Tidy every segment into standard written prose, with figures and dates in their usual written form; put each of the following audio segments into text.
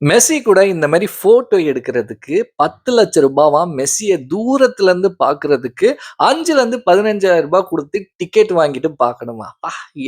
Messi கூட இந்த மாரி ஃபோட்டோ எடுக்கிறதுக்கு ரூ. 10,00,000 மெஸ்ஸிய தூரத்துல இருந்து பார்க்கிறதுக்கு ரூ. 5லருந்து ரூ. 15,000 குடுத்து டிக்கெட் வாங்கிட்டு பார்க்கணுமா?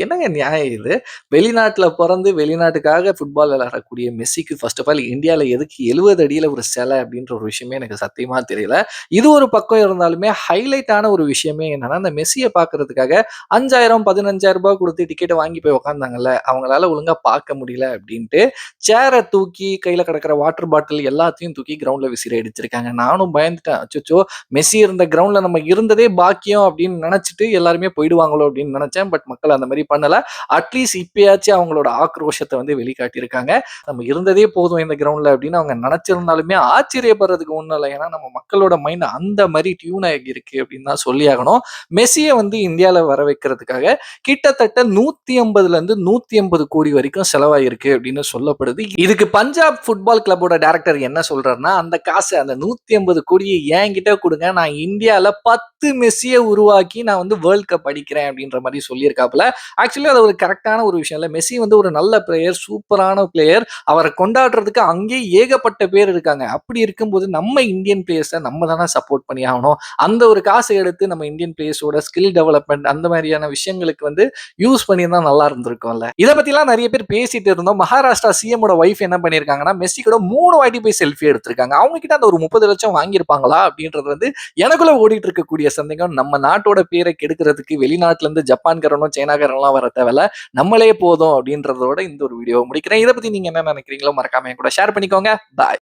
என்னங்க நியாயம் இது? வெளிநாட்டுல பொறந்து வெளிநாட்டுக்காக ஃபுட்பால் விளையாடக்கூடிய மெஸ்ஸிக்கு ஃபர்ஸ்ட் ஆஃப் ஆல் இந்தியால எதுக்கு 70 அடியில ஒரு சிலை அப்படின்ற ஒரு விஷயமே எனக்கு சத்தியமா தெரியல. இது ஒரு பக்கம் இருந்தாலுமே ஹைலைட்டான ஒரு விஷயமே என்னன்னா, அந்த மெஸ்ஸிய பார்க்கிறதுக்காக 5,000 15,000 குடுத்து டிக்கெட்ட வாங்கி போய் உட்கார்ந்தாங்கல்ல, அவங்களால ஒழுங்கா பார்க்க முடியல அப்படின்ட்டு சேர தூக்கி, கையில கிடக்கிற வாட்டர் பாட்டில் எல்லாத்தையும் தூக்கி கிரவுண்ட்ல விசிறி அடிச்சிருக்காங்க. நானும் பயந்துட்டேன். அச்சச்சோ! மெஸ்ஸி இருந்த கிரவுண்ட்ல நம்ம இருந்ததே பாக்கியம் அப்படின்னு நெனச்சுட்டு எல்லாருமே போயிடுவாங்களோ அப்படின்னு நெனச்சேன். பட் மக்கள் அந்த மாரி பண்ணல. அட்லீஸ்ட் இப்பயாச்சும் அவங்களோட ஆக்ரோஷத்த வந்து வெளிக்காட்டியிருக்காங்க. நம்ம இருந்ததே போதும் இந்த கிரவுண்ட்ல அப்படின்னு அவங்க நெனச்சிருந்தாலுமே ஆச்சரியப்படுறதுக்கு ஒண்ணும் இல்ல. ஏன்னா நம்ம மக்களோட மைண்ட் அந்த மாரி டியூன் ஆகியிருக்கு அப்படின்னு தான் சொல்லியாகணும். மெஸ்ஸிய வந்து இந்தியால வர வைக்கிறதுக்காக கிட்டத்தட்ட 150லருந்து 180 கோடி வரைக்கும் செலவாயிருக்கு அப்படின்னு சொல்லப்படுது. இதுக்கு பஞ்சாப் ஃபுட்பால் கிளப்போட டைரக்டர் என்ன சொல்றாருன்னா, அந்த காசு அந்த 150 கோடிய என்கிட்ட குடுங்க. நான் இந்தியால 10 மெஸ்ஸிய உருவாக்கி நான் வந்து வேர்ல்ட் கப் அடிக்கிறேன் அப்படின்ற மாரி சொல்லியிருக்காப்புல. ஆக்சுவலி அது ஒரு கரெக்ட்டான ஒரு விஷயம் இல்ல. மெஸ்ஸி வந்து ஒரு நல்ல பிளேயர், சூப்பரான பிளேயர். அவர கொண்டாடுறதுக்கு அங்கேயே ஏகப்பட்ட பேர் இருக்காங்க. அப்படி இருக்கும்போது நம்ம இந்தியன் பிளேயர்ஸ நம்ம தானே சப்போர்ட் பண்ணி ஆகணும். அந்த ஒரு காச எடுத்து நம்ம இந்தியன் பிளேயர்ஸோட ஸ்கில் டெவலப்மென்ட் அந்த மாதிரியான விஷயங்களுக்கு வந்து யூஸ் பண்ணியிருந்தா நல்லா இருந்திருக்கும்ல. இத பத்திலாம் நெறைய பேர் பேசிட்டு இருந்தோம். மகாராஷ்டிரா சிஎம் ஓட வைஃப் என்ன பண்ணியிருக்காங்கன்னா, மெஸ்ஸி கூட 3 வாட்டி போய் செல்ஃபி எடுத்திருக்காங்க. அவங்க கிட்ட அந்த ஒரு 30,00,000 வாங்கியிருப்பாங்களா? அப்படின்றது வந்து எனக்குள்ள ஓடிட்டு இருக்கக்கூடிய சந்தேகம். நம்ம நாட்டோட பேர கெடுக்கிறதுக்கு வெளிநாட்டுல இருந்து ஜப்பான்காரனும், சைனாக்காரன்லாம் வர தேவையில்ல. நம்மளே போதும் அப்படின்றதோட இந்த ஒரு வீடியோவ முடிக்கிறேன். இத பத்தி நீங்க என்ன நெனைக்கிறீங்களோ மறக்காம என் கூட ஷேர் பண்ணிக்கோங்க. பாய்.